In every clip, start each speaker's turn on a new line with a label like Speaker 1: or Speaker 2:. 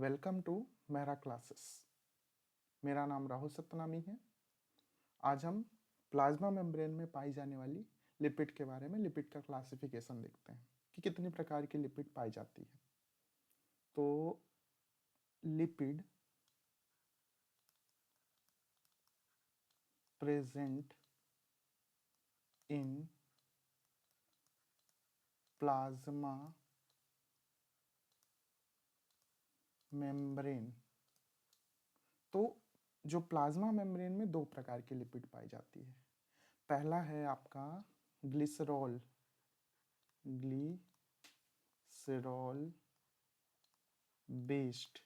Speaker 1: Welcome to मेरा classes. मेरा नाम राहुल सतनामी है। आज हम प्लाज्मा मेम्ब्रेन में पाई जाने वाली लिपिड के बारे में, लिपिड का क्लासिफिकेशन देखते हैं कि कितनी प्रकार की लिपिड पाई जाती है। तो lipid present in plasma membrane. तो जो प्लाज्मा मेम्ब्रेन में दो प्रकार की लिपिड पाई जाती है। पहला है आपका ग्लिसरॉल बेस्ड,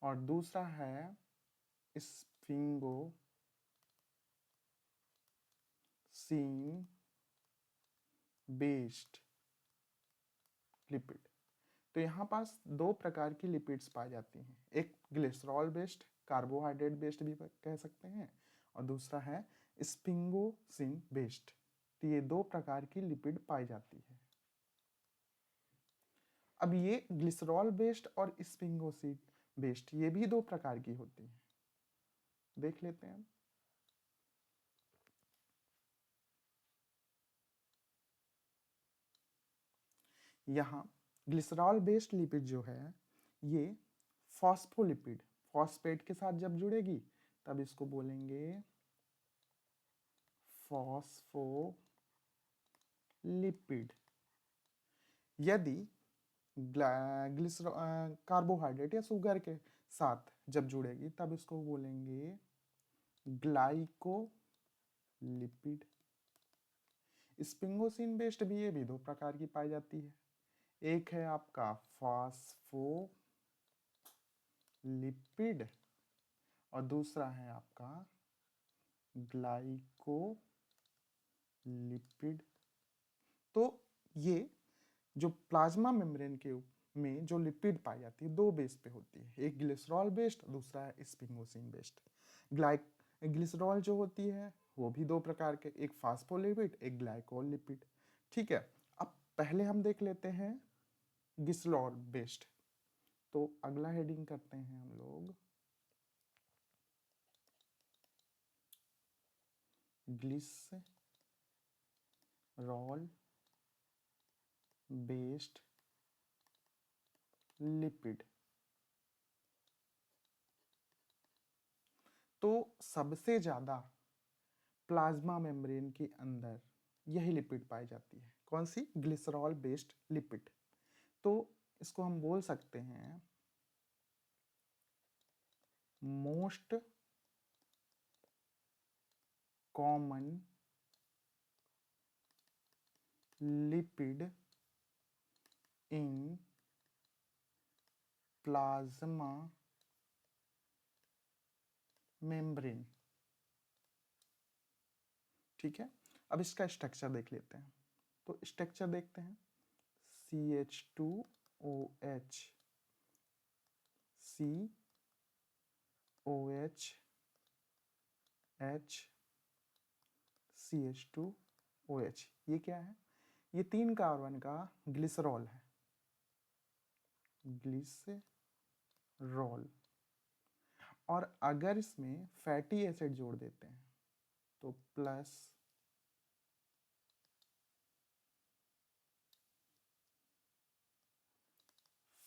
Speaker 1: और दूसरा है स्फिंगो सीन बेस्ड लिपिड। तो यहाँ पास दो प्रकार की लिपिड्स पाई जाती हैं, एक ग्लिसरॉल बेस्ड, कार्बोहाइड्रेट बेस्ड भी कह सकते हैं, और दूसरा है स्फिंगोसिन बेस्ड। तो ये दो प्रकार की लिपिड पाई जाती है। अब ये ग्लिसरॉल बेस्ड और स्फिंगोसिन बेस्ड ये भी दो प्रकार की होती हैं, देख लेते हैं। यहाँ ग्लिसरॉल बेस्ड लिपिड जो है ये फॉस्फोलिपिड, फॉस्फेट के साथ जब जुड़ेगी तब इसको बोलेंगे फॉस्फोलिपिड। यदि कार्बोहाइड्रेट या शुगर के साथ जब जुड़ेगी तब इसको बोलेंगे ग्लाइकोलिपिड। स्पिंगोसिन बेस्ड भी ये भी दो प्रकार की पाई जाती है, एक है आपका फॉस्फोलिपिड और दूसरा है आपका ग्लाइकोलिपिड। तो ये जो प्लाज्मा मेम्ब्रेन के में जो लिपिड पाई जाती है दो बेस पे होती है, एक ग्लिसरॉल बेस्ड, दूसरा है स्पिंगोसिन बेस्ड। ग्लिसरॉल जो होती है वो भी दो प्रकार के, एक फास्फोलिपिड, एक ग्लाइकोल लिपिड। ठीक है, अब पहले हम देख लेते हैं ग्लिसरॉल बेस्ड। तो अगला हेडिंग करते हैं हम लोग ग्लिसरॉल बेस्ड लिपिड। तो सबसे ज्यादा प्लाज्मा मेम्ब्रेन के अंदर यही लिपिड पाई जाती है, कौन सी? Glycerol based lipid. तो इसको हम बोल सकते हैं most common lipid in plasma membrane. ठीक है, अब इसका स्ट्रक्चर देख लेते हैं। तो स्ट्रक्चर देखते हैं, CH2OH, COH, H, CH2OH। ये क्या है? ये 3 कार्बन का ग्लिसरॉल है, ग्लिसरॉल। और अगर इसमें फैटी एसिड जोड़ देते हैं तो प्लस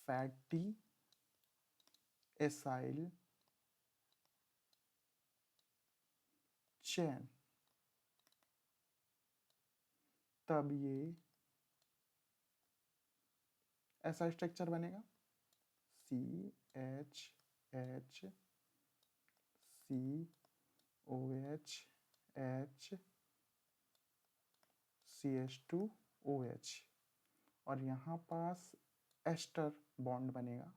Speaker 1: फैटी एसाइल चेन, तब ये ऐसा स्ट्रक्चर बनेगा, CH, COH, H, CH2OH, और यहाँ पास एस्टर बॉन्ड बनेगा।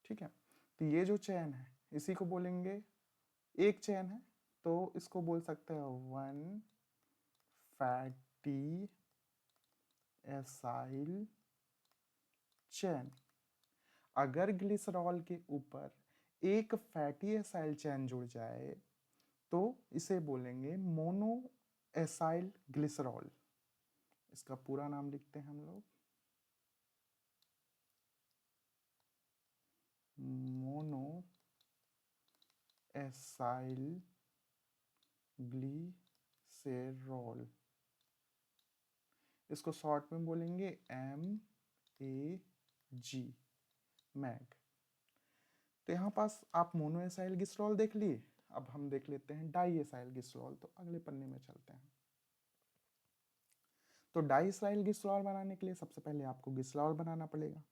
Speaker 1: ठीक है, तो ये जो चेन है इसी को बोलेंगे, एक चेन है तो इसको बोल सकते हैं वन फैटी एसाइल चेन। अगर ग्लिसरॉल के ऊपर एक फैटी एसाइल चेन जुड़ जाए तो इसे बोलेंगे मोनो एसाइल ग्लिसरॉल। इसका पूरा नाम लिखते हैं हम लोग, मोनो एसाइल ग्लिसरॉल। इसको शॉर्ट में बोलेंगे MAG, मैग। तो यहाँ पास आप मोनो एसाइल ग्लिसरॉल देख लिए। अब हम देख लेते हैं डाई एसाइल ग्लिसरॉल। तो अगले पन्ने में चलते हैं। तो डाई एसाइल ग्लिसरॉल बनाने के लिए सबसे पहले आपको ग्लिसरॉल बनाना पड़ेगा।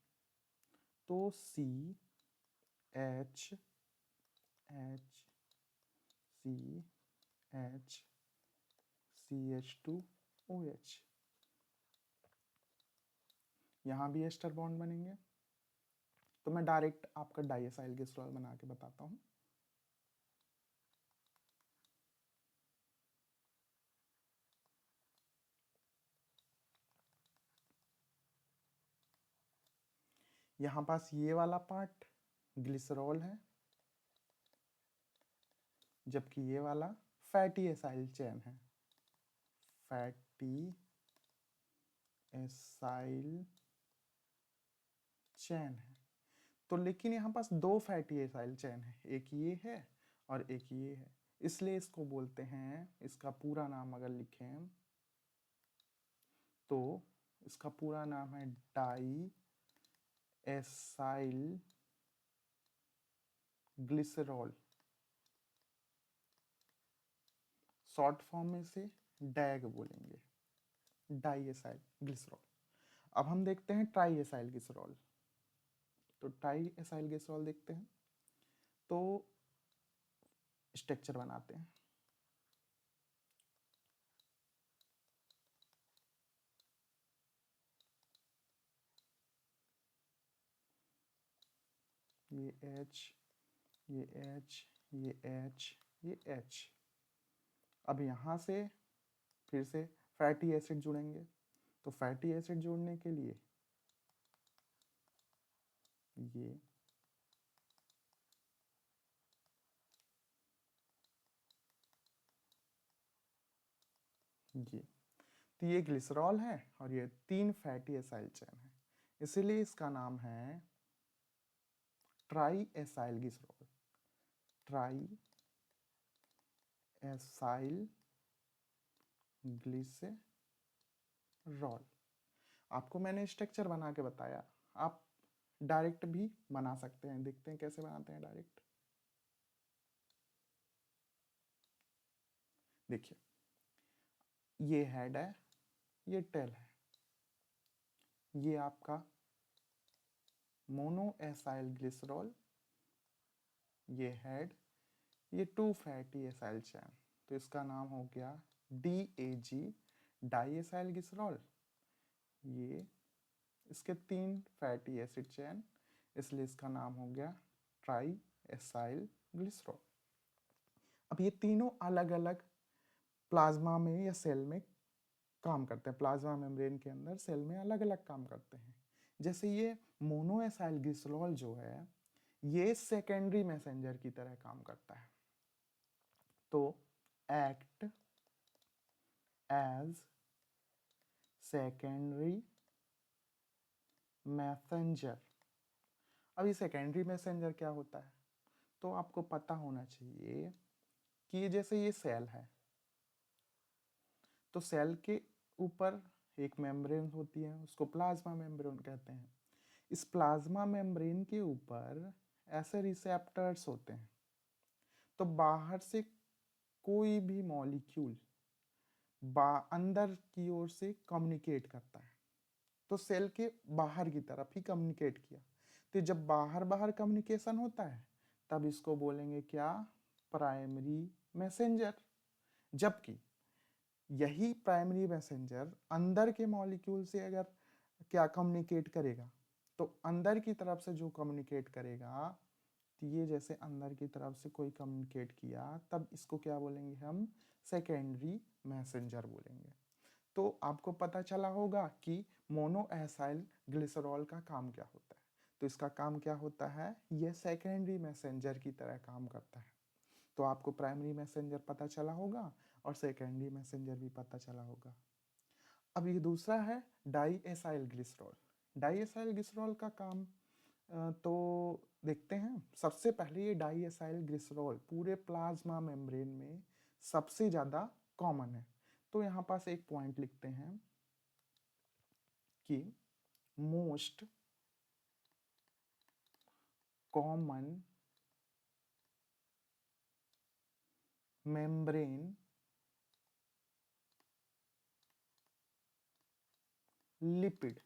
Speaker 1: तो CH2OH, यहाँ भी एस्टर बॉन्ड बनेंगे। तो मैं डायरेक्ट आपका डाई एसाइल ग्लिसरॉल बना के बताता हूँ। यहाँ पास ये वाला पार्ट ग्लिसरॉल है, जबकि ये वाला फैटी एसाइल चेन है। फैटी एसाइल चेन है। तो लेकिन यहाँ पास दो फैटी एसाइल चेन है, एक ये है और एक ये है, इसलिए इसको बोलते हैं, इसका पूरा नाम अगर लिखें तो इसका पूरा नाम है diacylglycerol. Short form में से डैग बोलेंगे, डाई एसाइल ग्लिसरॉल। अब हम देखते हैं ट्राई एसाइल ग्लिसरॉल। तो ट्राई एसाइल ग्लिसरॉल देखते हैं। तो स्ट्रक्चर बनाते हैं। ये H, ये H, ये H, ये H। अब यहाँ से फिर से फैटी एसिड जुड़ेंगे। तो फैटी एसिड जोड़ने के लिए ये तो ये ग्लिसरॉल है और ये 3 फैटी एसाइल चेन है, इसीलिए इसका नाम है try acyl glycerol. Try acyl glycerol. आपको मैंने स्ट्रक्चर बना के बताया, आप डायरेक्ट भी बना सकते हैं। देखते हैं कैसे बनाते हैं डायरेक्ट। देखिए, ये हेड है, ये टेल है, ये आपका मोनो एसाइल ग्लिसरॉल, ये हेड, ये 2 फैटी एसाइल चैन। तो इसका नाम हो गया DAG, डाई एसाइल ग्लिसरॉल। ये इसके 3 फैटी एसिड चैन, इसलिए इसका नाम हो गया ट्राई एसाइल ग्लिसरॉल। अब ये तीनों अलग अलग प्लाज्मा में या सेल में काम करते हैं। प्लाज्मा मेम्ब्रेन के अंदर सेल में अलग अलग काम करते हैं। जैसे ये मोनो एसाइल ग्लिसरॉल जो है, ये सेकेंडरी मैसेंजर की तरह काम करता है। तो एक्ट एज सेकेंडरी मैसेंजर। अब ये सेकेंडरी मैसेंजर क्या होता है? तो आपको पता होना चाहिए कि जैसे ये सेल है, तो सेल के ऊपर एक मेम्ब्रेन होती है, उसको प्लाज्मा मेम्ब्रेन कहते हैं। इस प्लाज्मा मेम्ब्रेन के ऊपर ऐसे रिसेप्टर्स होते हैं। तो बाहर से कोई भी मॉलिक्यूल अंदर की ओर से कम्युनिकेट करता है, तो सेल के बाहर की तरफ ही कम्युनिकेट किया। तो जब बाहर बाहर कम्युनिकेशन होता है, तब इसको बोलेंगे क्या? Primary messenger. जबकि यही प्राइमरी मैसेंजर अंदर के मॉलिक्यूल से अगर क्या कम्युनिकेट करेगा, तो अंदर की तरफ से जो कम्युनिकेट करेगा, तो ये जैसे अंदर की तरफ से कोई कम्युनिकेट किया, तब इसको क्या बोलेंगे हम? सेकेंडरी मैसेंजर बोलेंगे। तो आपको पता चला होगा कि मोनो एसाइल ग्लिसरॉल का काम क्या होता है। तो इसका काम क्या होता है? ये सेकेंडरी मैसेंजर की तरह काम करता है। तो आपको प्राइमरी मैसेंजर पता चला होगा और सेकेंडरी मैसेंजर भी पता चला होगा। अब ये दूसरा है diacylglycerol. Diacylglycerol का काम तो देखते हैं। सबसे पहले ये डाई एसाइल ग्लिसरॉल पूरे प्लाज्मा मेम्ब्रेन में सबसे ज़्यादा कॉमन है। तो यहाँ पास एक पॉइंट लिखते हैं कि मोस्ट कॉमन मेम्ब्रेन लिपिड।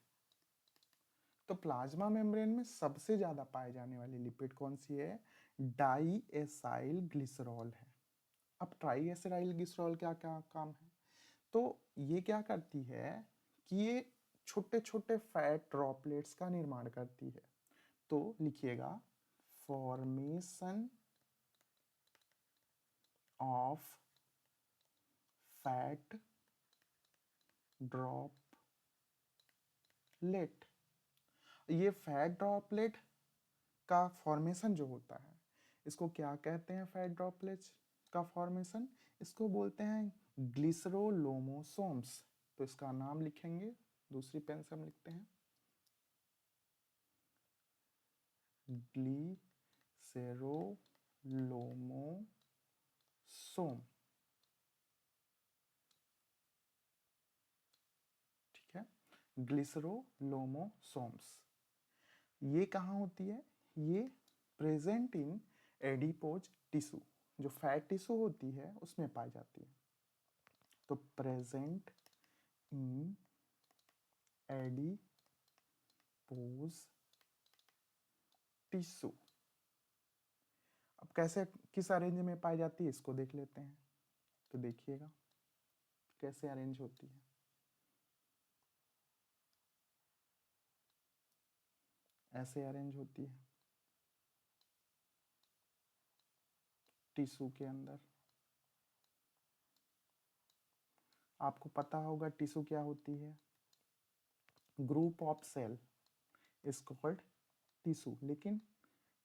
Speaker 1: तो प्लाज्मा मेम्ब्रेन में सबसे ज्यादा पाए जाने वाली लिपिड कौन सी है? डाई एसाइल ग्लिसरॉल है। अब ट्राई एसाइल ग्लिसरॉल क्या क्या काम है? तो ये क्या करती है कि ये छोटे छोटे फैट ड्रॉपलेट्स का निर्माण करती है। तो लिखिएगा फॉर्मेशन ऑफ फैट ड्रॉपलेट। ये फैट ड्रॉपलेट का फॉर्मेशन जो होता है, इसको क्या कहते हैं? फैट ड्रॉपलेट्स का फॉर्मेशन इसको बोलते हैं ग्लिसरोलोमोसोम्स। तो इसका नाम लिखेंगे, दूसरी पेन से हम लिखते हैं ग्लिसरोलोमोसोम। ठीक है, ग्लिसरोलोमोसोम्स। ये कहाँ होती है? ये प्रेजेंट इन एडिपोज टिश्यू, जो फैट टिश्यू होती है उसमें पाई जाती है। तो प्रेजेंट इन एडिपोज टिश्यू। अब कैसे, किस अरेंज में पाई जाती है इसको देख लेते हैं। तो देखिएगा कैसे अरेंज होती है। ऐसे अरेंज होती है टिश्यू के अंदर। आपको पता होगा टिश्यू क्या होती है? Group of cell is called tissue. लेकिन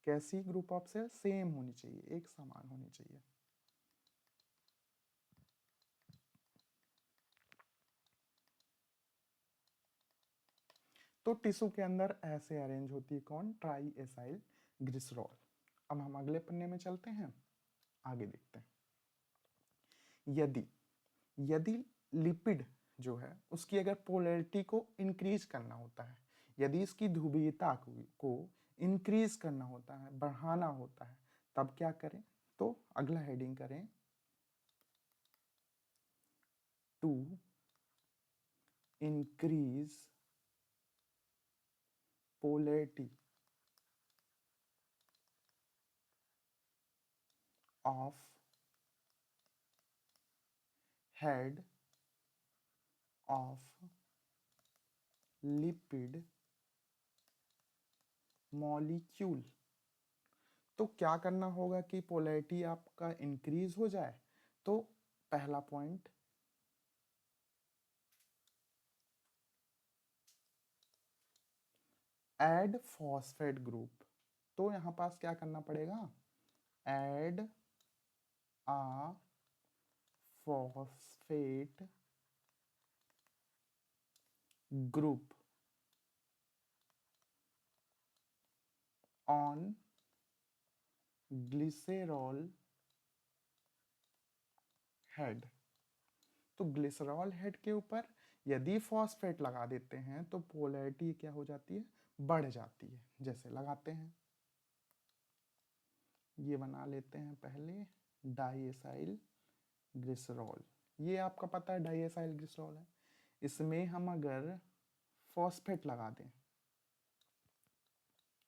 Speaker 1: कैसी ग्रुप ऑफ सेल? सेम होनी चाहिए, एक समान होनी चाहिए। तो टिश्यू के अंदर ऐसे अरेंज होती है कौन? Try acyl glycerol. अब हम अगले पन्ने में चलते हैं, आगे देखते हैं। यदि यदि लिपिड जो है उसकी अगर पोलैरिटी को इंक्रीज करना होता है, यदि इसकी ध्रुवीयता को इंक्रीज करना होता है, बढ़ाना होता है, तब क्या करें? तो अगला हेडिंग करें to increase polarity of head of lipid molecule। तो क्या करना होगा कि पोलैरिटी आपका इंक्रीज हो जाए? तो पहला पॉइंट, ऐड फॉस्फेट ग्रुप। तो यहां पास क्या करना पड़ेगा? Add a phosphate group on glycerol head. तो ग्लिसरॉल हेड के ऊपर यदि फॉस्फेट लगा देते हैं तो पोलैरिटी क्या हो जाती है? बढ़ जाती है। जैसे लगाते हैं, ये बना लेते हैं पहले डाईएसाइल ग्लिसरॉल। ये आपका पता है डाईएसाइल ग्लिसरॉल है। इसमें हम अगर फॉस्फेट लगा दें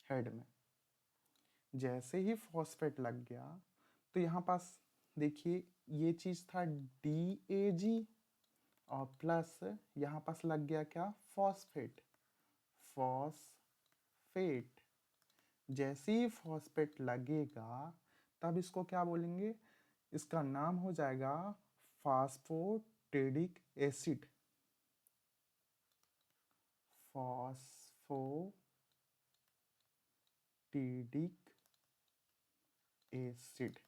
Speaker 1: हेड में, जैसे ही फॉस्फेट लग गया तो यहाँ पास देखिए ये चीज था DAG और प्लस यहाँ पास लग गया क्या? फॉस्फेट। फॉस्फेट जैसे ही फॉस्फेट लगेगा तब इसको क्या बोलेंगे? इसका नाम हो जाएगा फास्फोटिडिक एसिड। फास्फोटिडिक एसिड।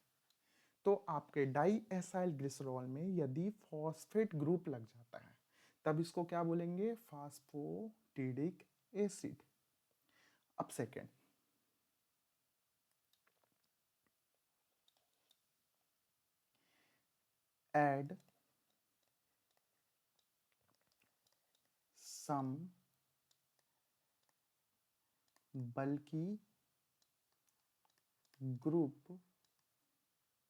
Speaker 1: तो आपके डाई एसाइल ग्लिसरॉल में यदि फॉस्फेट ग्रुप लग जाता है तब इसको क्या बोलेंगे? फास्फोटिडिक एसिड। अब second, add some bulky group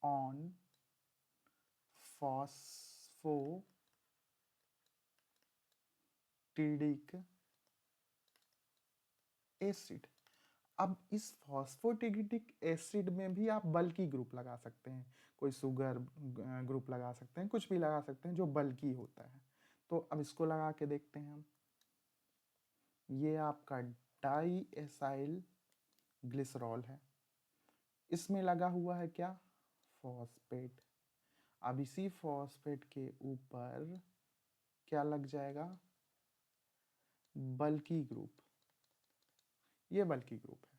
Speaker 1: on phosphotidic acid. अब इस फॉस्फोटिडिक एसिड में भी आप बल्की ग्रुप लगा सकते हैं, कोई शुगर ग्रुप लगा सकते हैं, कुछ भी लगा सकते हैं जो बल्की होता है। तो अब इसको लगा के देखते हैं हम। ये आपका डाई एसाइल ग्लिसरॉल है, इसमें लगा हुआ है क्या? फॉस्फेट। अब इसी फॉस्फेट के ऊपर क्या लग जाएगा? बल्की ग्रुप। ये बल्की ग्रुप है।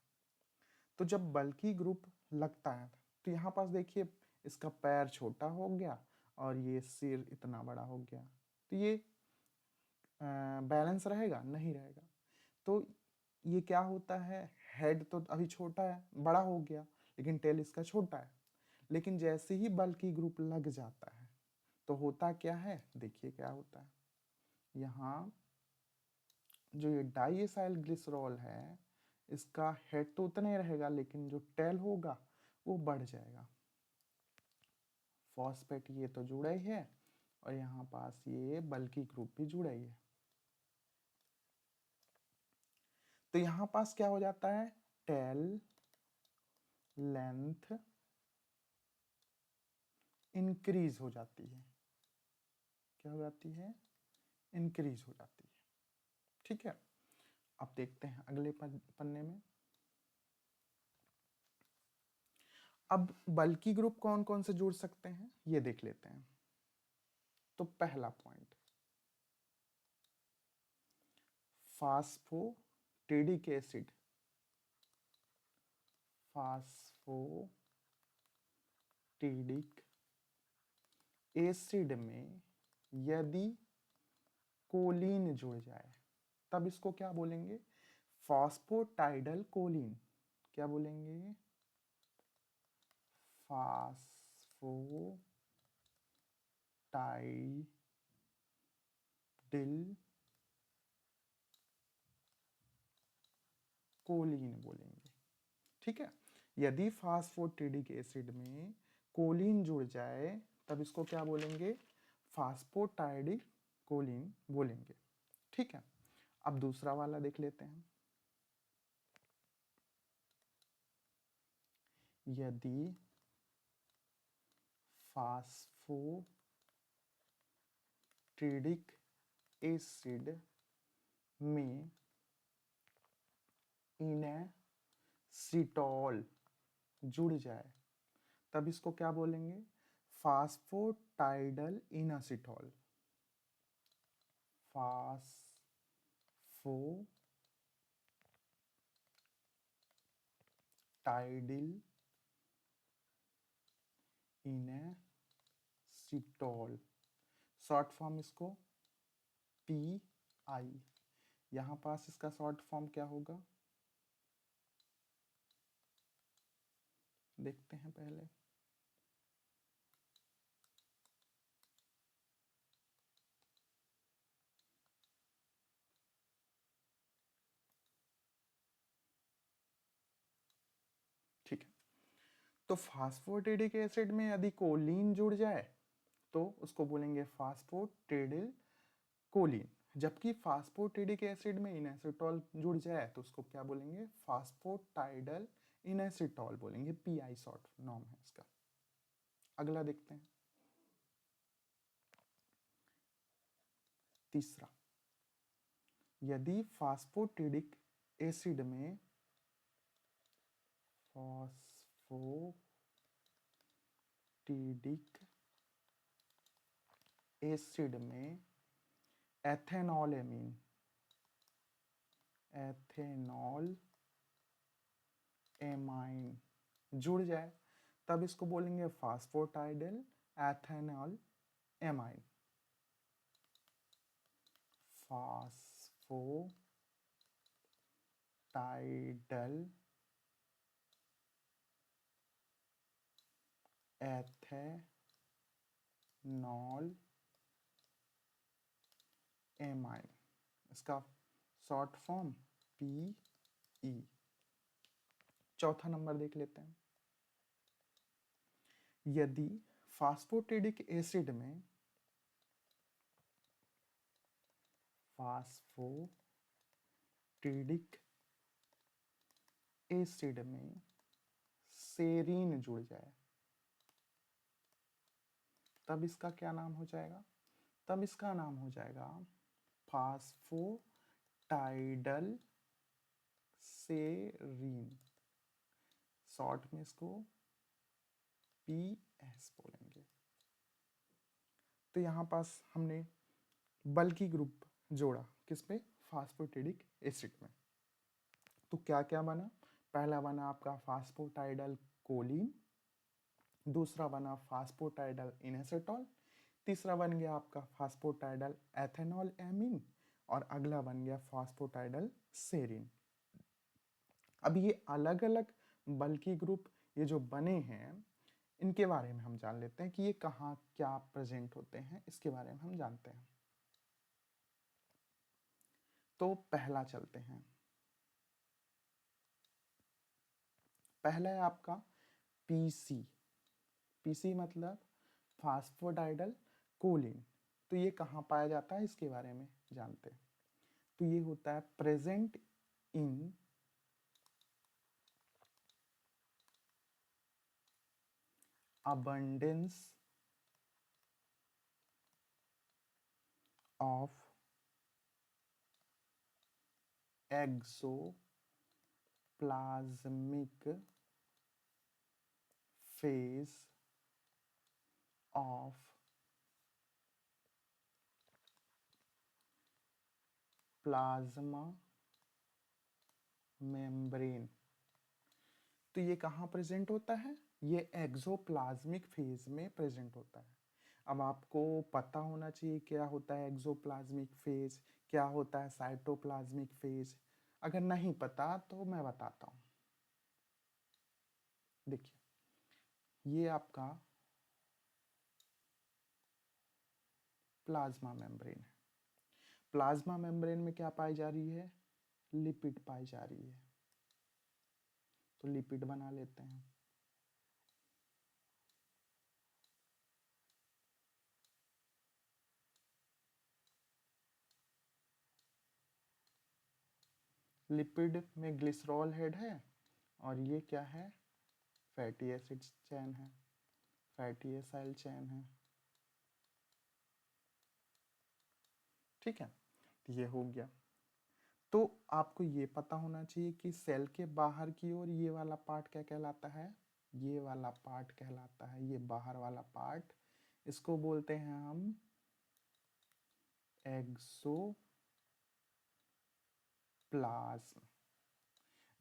Speaker 1: तो जब बल्की ग्रुप लगता है तो यहाँ पास देखिए इसका पैर छोटा हो गया और ये सिर इतना बड़ा हो गया, तो ये बैलेंस रहेगा? नहीं रहेगा। तो ये क्या होता है, हेड तो अभी छोटा है, बड़ा हो गया, लेकिन टेल इसका छोटा है। लेकिन जैसे ही बल्की ग्रुप लग जाता है तो होता क्या है, देखिए क्या होता है। यहाँ जो ये डाइएसाइल ग्लिसरॉल है इसका हेड तो उतना ही रहेगा, लेकिन जो टेल होगा वो बढ़ जाएगा। फॉस्फेट ये तो जुड़ा ही है और यहाँ पास ये बल्की ग्रुप भी जुड़ा ही है। तो यहाँ पास क्या हो जाता है, टेल लेंथ इंक्रीज हो जाती है। क्या हो जाती है? इंक्रीज हो जाती है। ठीक है, अब देखते हैं अगले पन्ने में। अब बल्की ग्रुप कौन कौन से जुड़ सकते हैं ये देख लेते हैं। तो पहला पॉइंट, फास्फोटिडिक एसिड। फास्फोटिडिक एसिड में यदि कोलिन जुड़ जाए तब इसको क्या बोलेंगे? फास्फोटाइडल कोलिन। क्या बोलेंगे? फास्फोटाइडल कोलिन बोलेंगे। ठीक है, यदि फास्फोटिडिक एसिड में कोलिन जुड़ जाए तब इसको क्या बोलेंगे? फास्फोटाइडिक कोलिन बोलेंगे। ठीक है, अब दूसरा वाला देख लेते हैं। यदि फास्फोटिडिक एसिड में इनएसिटॉल जुड़ जाए तब इसको क्या बोलेंगे? फास्फोटाइडल इनएसिटॉल। फास्फोटाइडल इनएसिटॉल, शॉर्ट फॉर्म इसको PI। यहां पास इसका शॉर्ट फॉर्म क्या होगा देखते हैं पहले। ठीक है, तो फास्फोटिडिक एसिड में यदि कोलिन जुड़ जाए तो उसको बोलेंगे फास्फोटिडिल कोलिन, जबकि फास्फोटिडिक एसिड में इनएसिटॉल जुड़ जाए तो उसको क्या बोलेंगे? फास्फोटाइडल इनएसिटॉल बोलेंगे। PI शॉर्ट नाम है इसका। अगला देखते हैं, तीसरा, यदि फास्फोटिडिक एसिड में फास्फोटिडिक एसिड में एथेनॉल एमीन, एथेनॉल एमाइन जुड़ जाए तब इसको बोलेंगे फास्फोटाइडल एथेनॉल एमाइन। फास्फोटाइडल एथेनॉल एमाइन, इसका शॉर्ट फॉर्म PE। चौथा नंबर देख लेते हैं। यदि फास्फोटिडिक एसिड में सेरीन जुड़ जाए, तब इसका क्या नाम हो जाएगा? तब इसका नाम हो जाएगा फास्फोटाइडल सेरीन। शॉर्ट में इसको PS बोलेंगे। तो यहां पास हमने बल्कि ग्रुप जोड़ा किस पे? फास्फोटिडिक एसिड में। तो क्या क्या बना? पहला बना आपका फास्फोटाइडल कोलिन, दूसरा बना फास्फोटाइडल इनएसेटॉल, तीसरा बन गया आपका फास्फोटाइडल एथेनॉल एमीन, और अगला बन गया फास्फोटाइडल सेरीन। अब ये अलग अलग बल्कि ग्रुप ये जो बने हैं, इनके बारे में हम जान लेते हैं कि ये कहाँ क्या प्रेजेंट होते हैं, इसके बारे में हम जानते हैं। तो पहला चलते हैं। पहला है आपका PC मतलब फास्फोटाइडल कोलिन। तो ये कहाँ पाया जाता है, इसके बारे में जानते हैं। तो ये होता है present in abundance of exoplasmic phase of plasma membrane. तो ये कहाँ प्रेजेंट होता है? ये एक्सोप्लाज्मिक फेज में प्रेजेंट होता है। अब आपको पता होना चाहिए क्या होता है एक्सोप्लाज्मिक फेज, क्या होता है साइटोप्लाज्मिक फेज। अगर नहीं पता तो मैं बताता हूँ। देखिए, ये आपका प्लाज्मा मेम्ब्रेन है। प्लाज्मा मेम्ब्रेन में क्या पाई जा रही है? लिपिड पाई जा रही है। तो लिपिड बना लेते हैं। लिपिड में ग्लिसरॉल हेड है, और ये क्या है? फैटी एसिड चैन है, फैटी एसाइल चैन है। ठीक है, तो ये हो गया। तो आपको ये पता होना चाहिए कि सेल के बाहर की ओर ये वाला पार्ट क्या कहलाता है? ये वाला पार्ट कहलाता है, ये बाहर वाला पार्ट, इसको बोलते हैं हम एक्सोप्लाज्म।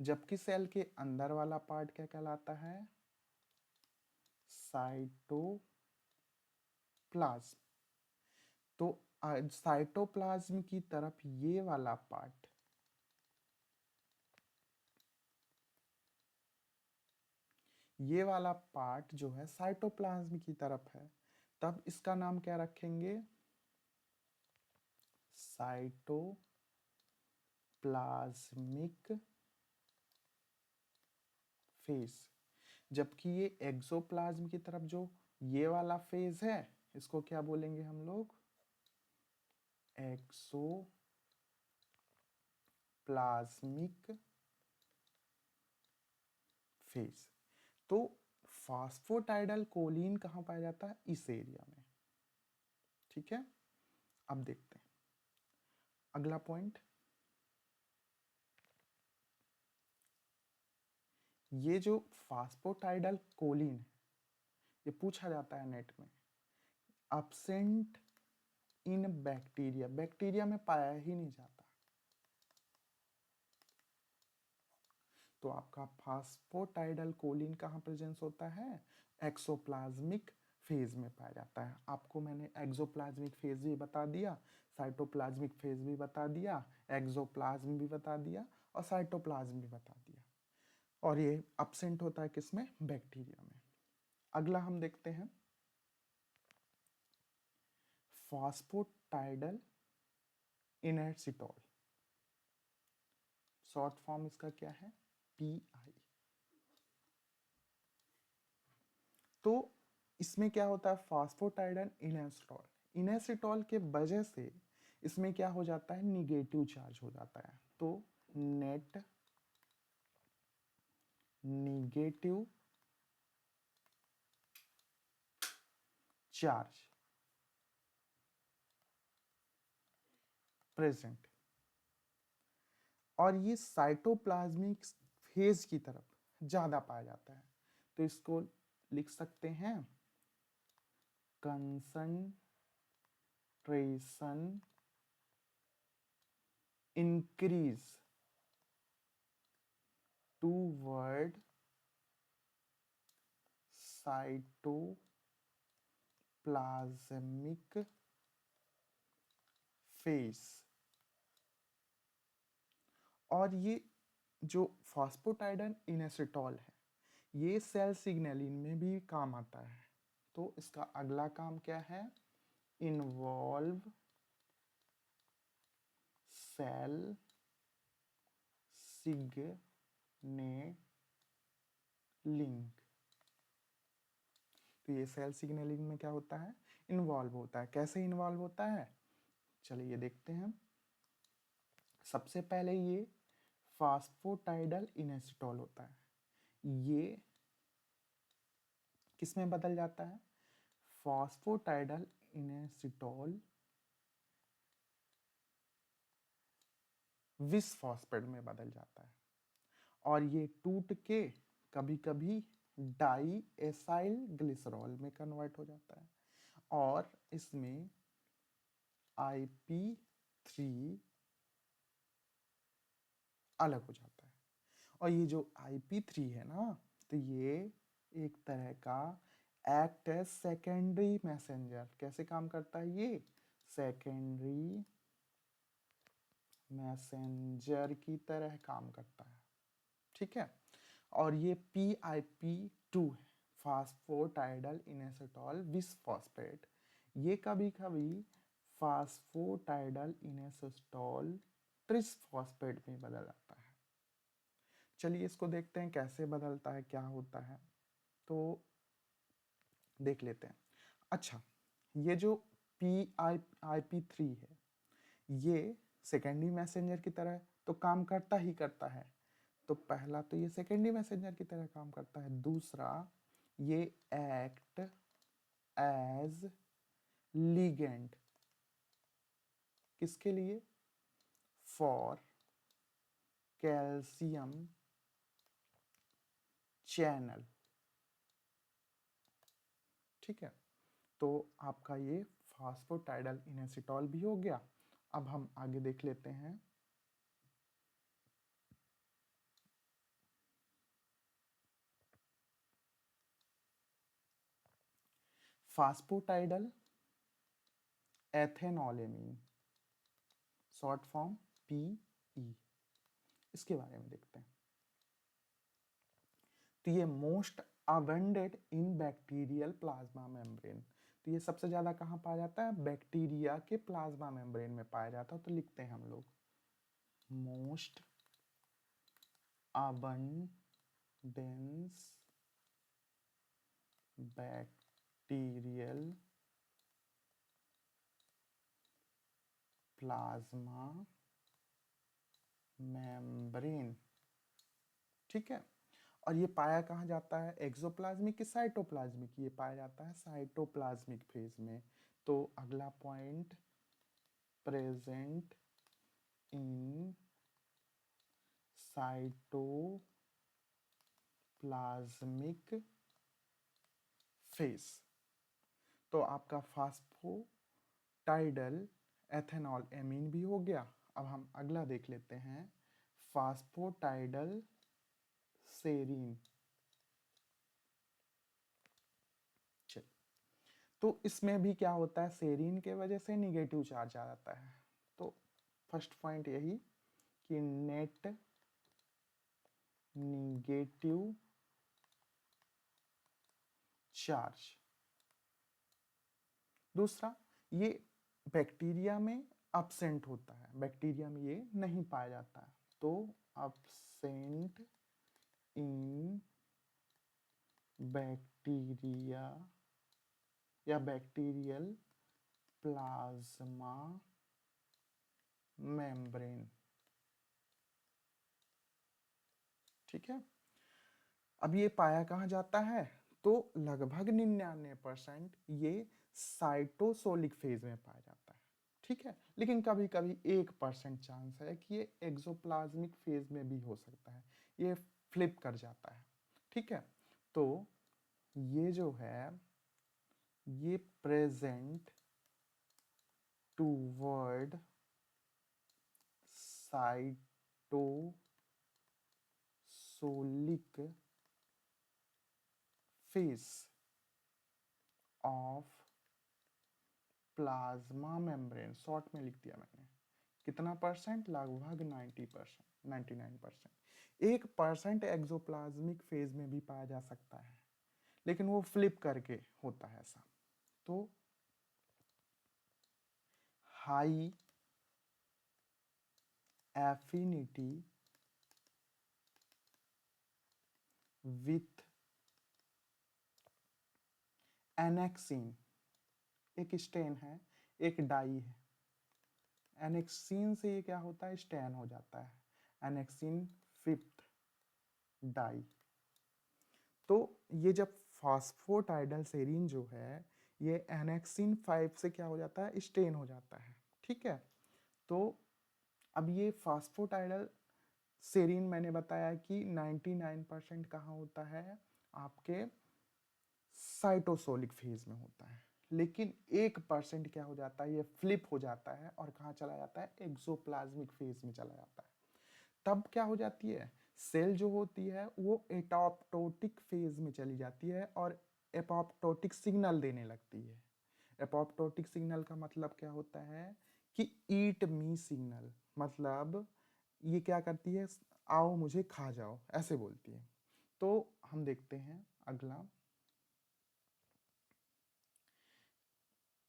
Speaker 1: जबकि सेल के अंदर वाला पार्ट क्या कहलाता है? साइटोप्लाज्म। तो साइटोप्लाज्म की तरफ ये वाला पार्ट, ये वाला पार्ट जो है साइटोप्लाज्म की तरफ है, तब इसका नाम क्या रखेंगे? Cytoplasmic phase. जबकि ये एक्सोप्लाज्म की तरफ जो ये वाला फेज है, इसको क्या बोलेंगे हम लोग? Exoplasmic phase. तो फास्फोटाइडल कोलिन कहाँ पाया जाता है? इस एरिया में। ठीक है, अब देखते हैं अगला पॉइंट। ये जो फास्फोटाइडल कोलिन है, ये पूछा जाता है नेट में, एब्सेंट इन बैक्टीरिया, बैक्टीरिया में पाया ही नहीं जाता। तो आपका फास्फोटाइडल कोलिन कहाँ प्रेजेंस होता है? एक्सोप्लाज्मिक फेज में पाया जाता है। आपको मैंने एक्सोप्लाज्मिक फेज भी बता दिया, साइटोप्लाज्मिक फेज भी बता दिया, एक्सोप्लाज्म भी बता दिया और साइटोप्लाज्म भी बता दिया। और ये एब्सेंट होता है किसमें? बैक्टीरिया में। अगला हम देखते हैं फास्फोटाइडल इनर्सिटॉल। शॉर्ट फॉर्म इसका क्या है? PI। तो इसमें क्या होता है? फास्फोटाइडल इनर्सिटॉल, इनर्सिटॉल के वजह से इसमें क्या हो जाता है? निगेटिव चार्ज हो जाता है। तो नेट निगेटिव चार्ज प्रेजेंट, और ये साइटोप्लाज्मिक फेज की तरफ ज्यादा पाया जाता है। तो इसको लिख सकते हैं concentration increase toward cytoplasmic phase. और ये जो फास्फोटाइडल इनएसिटॉल है, ये सेल सिग्नलिंग में भी काम आता है। तो इसका अगला काम क्या है? Involve cell signalling. तो ये सेल सिग्नलिंग में क्या होता है? इन्वॉल्व होता है। कैसे इन्वॉल्व होता है? चलिए देखते हैं। सबसे पहले ये फास्फोटाइडल इनएसिटॉल होता है, ये किस में बदल जाता है? फास्फोटाइडल इनएसिटॉल विस फॉस्फेट में बदल जाता है, और ये टूट के कभी कभी डाई एसाइल ग्लिसरॉल में कन्वर्ट हो जाता है, और इसमें IP3 अलग हो जाता है। और ये जो IP3 है ना, तो ये एक तरह का एक्ट एज सेकेंडरी मैसेंजर। कैसे काम करता है ये? सेकेंडरी मैसेंजर की तरह काम करता है, ठीक है। और ये PIP2 है, फास्फोटाइडल इनएसिटॉल बिसफॉस्फेट। ये कभी कभी फास्फोटाइडल इनएसिटॉल ट्रिसफॉस्फेट में बदल जाता है। चलिए इसको देखते हैं कैसे बदलता है, क्या होता है, तो देख लेते हैं। अच्छा, ये जो PIP3 है, ये सेकेंडरी मैसेंजर की तरह तो काम करता ही करता है। तो पहला तो ये सेकेंडरी मैसेंजर की तरह काम करता है। दूसरा, ये एक्ट एज लिगेंड, किसके लिए? फॉर कैल्शियम चैनल, ठीक है। तो आपका ये फास्फोटाइडल इनएसिटॉल भी हो गया। अब हम आगे देख लेते हैं phosphatidyl ethanolamine, short form PE। इसके बारे में देखते हैं। तो ये most abundant in bacterial plasma membrane. तो ये सबसे ज्यादा कहाँ पाया जाता है? बैक्टीरिया के प्लाज्मा मेम्ब्रेन में पाया जाता है। तो लिखते हैं हम लोग most abundance bacterial plasma membrane, ठीक है। और ये पाया कहाँ जाता है? एक्सोप्लाज्मिक की साइटोप्लाज्मिक? ये पाया जाता है साइटोप्लाज्मिक फेज में। तो अगला point, present in cytoplasmic phase. तो आपका फास्फोटाइडल एथेनॉल एमीन भी हो गया। अब हम अगला देख लेते हैं, फास्फोटाइडल सेरीन। चल, तो इसमें भी क्या होता है, सेरीन के वजह से निगेटिव चार्ज आ जाता है। तो फर्स्ट पॉइंट यही कि नेट निगेटिव चार्ज। दूसरा, ये बैक्टीरिया में absent होता है, बैक्टीरिया में ये नहीं पाया जाता है। तो absent इन बैक्टीरिया या बैक्टीरियल प्लाज्मा मेम्ब्रेन। ठीक है, अब ये पाया कहाँ जाता है, तो लगभग 99% ये साइटोसोलिक फेज में पाया जाता है। ठीक है, लेकिन कभी कभी 1% चांस है कि ये एक्सोप्लाज्मिक फेज में भी हो सकता है, ये फ्लिप कर जाता है। ठीक है, तो ये जो है ये present toward cytosolic phase of plasma membrane, short में लिख दिया मैंने। कितना परसेंट, लगभग 90%, 99%। 1% एक्सोप्लाज्मिक फेज में भी पाया जा सकता है, लेकिन वो फ्लिप करके होता है ऐसा। तो हाई एफिनिटी विथ एनेक्सिन, एक स्टेन है, एक डाई है। एनेक्सिन से ये क्या होता है, स्टेन हो जाता है, एनेक्सिन फिफ्थ डाई। तो ये जब फॉस्फोटाइडल सेरीन जो है ये एनेक्सिन 5 से क्या हो जाता है, स्टेन हो जाता है। ठीक है, तो अब ये फॉस्फोटाइडल सेरीन मैंने बताया कि 99% कहाँ होता है, आपके साइटोसोलिक फेज में होता है, लेकिन 1% क्या हो जाता है, ये फ्लिप हो जाता है और कहाँ चला जाता है, एक्सोप्लाज्मिक फेज में चला जाता है। तब क्या हो जाती है, सेल जो होती है वो एपोप्टोटिक फेज में चली जाती है और एपोप्टोटिक सिग्नल देने लगती है। एपोप्टोटिक सिग्नल का मतलब क्या होता है कि ईट मी सिग्नल, मतलब ये क्या करती है, आओ मुझे खा जाओ, ऐसे बोलती है। तो हम देखते हैं अगला,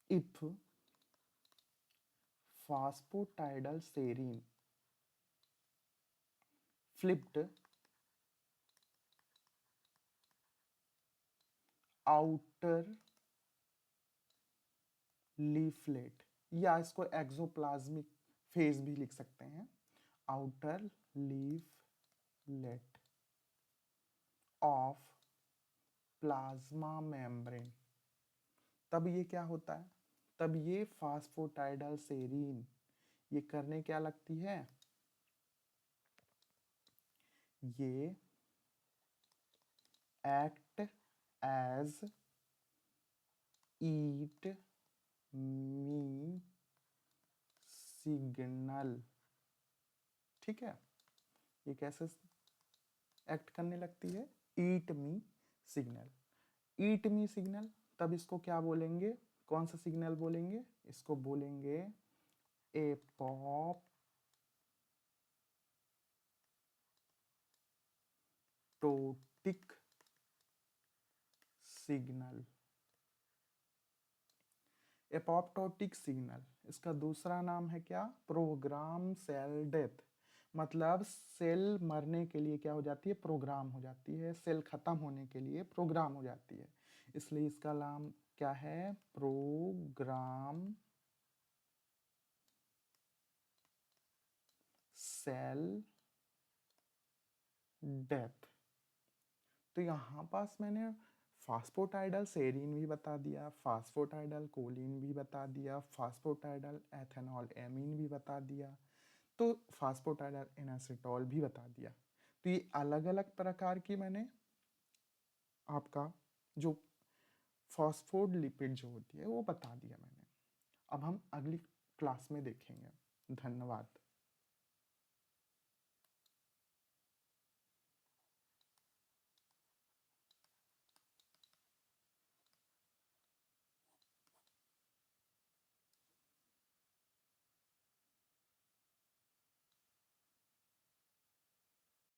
Speaker 1: if phosphatidyl serine flipped outer leaflet, या इसको एक्सोप्लाज्मिक फेज भी लिख सकते हैं, outer leaflet of plasma membrane, तब ये क्या होता है, तब ये फास्फोटाइडल सेरीन ये करने क्या लगती है, ये एक्ट एज ईट मी सिग्नल। ठीक है, ये कैसे एक्ट करने लगती है, ईट मी सिग्नल। ईट मी सिग्नल, तब इसको क्या बोलेंगे, कौन सा सिग्नल बोलेंगे, इसको बोलेंगे एपोप्टोटिक सिग्नल। एपोप्टोटिक सिग्नल, इसका दूसरा नाम है क्या, प्रोग्राम सेल डेथ, मतलब सेल मरने के लिए क्या हो जाती है, प्रोग्राम हो जाती है, सेल खत्म होने के लिए प्रोग्राम हो जाती है, इसलिए इसका नाम क्या है, प्रोग्राम सेल डेथ। तो यहाँ पास मैंने फास्फोटाइडल सेरीन भी बता दिया, फास्फोटाइडल कोलिन भी बता दिया, फास्फोटाइडल एथेनॉल एमीन भी बता दिया, तो फास्फोटाइडल इनएसिटॉल भी बता दिया। तो ये अलग अलग प्रकार की मैंने आपका जो फॉस्फोलिपिड जो होती है वो बता दिया मैंने। अब हम अगली क्लास में देखेंगे। धन्यवाद।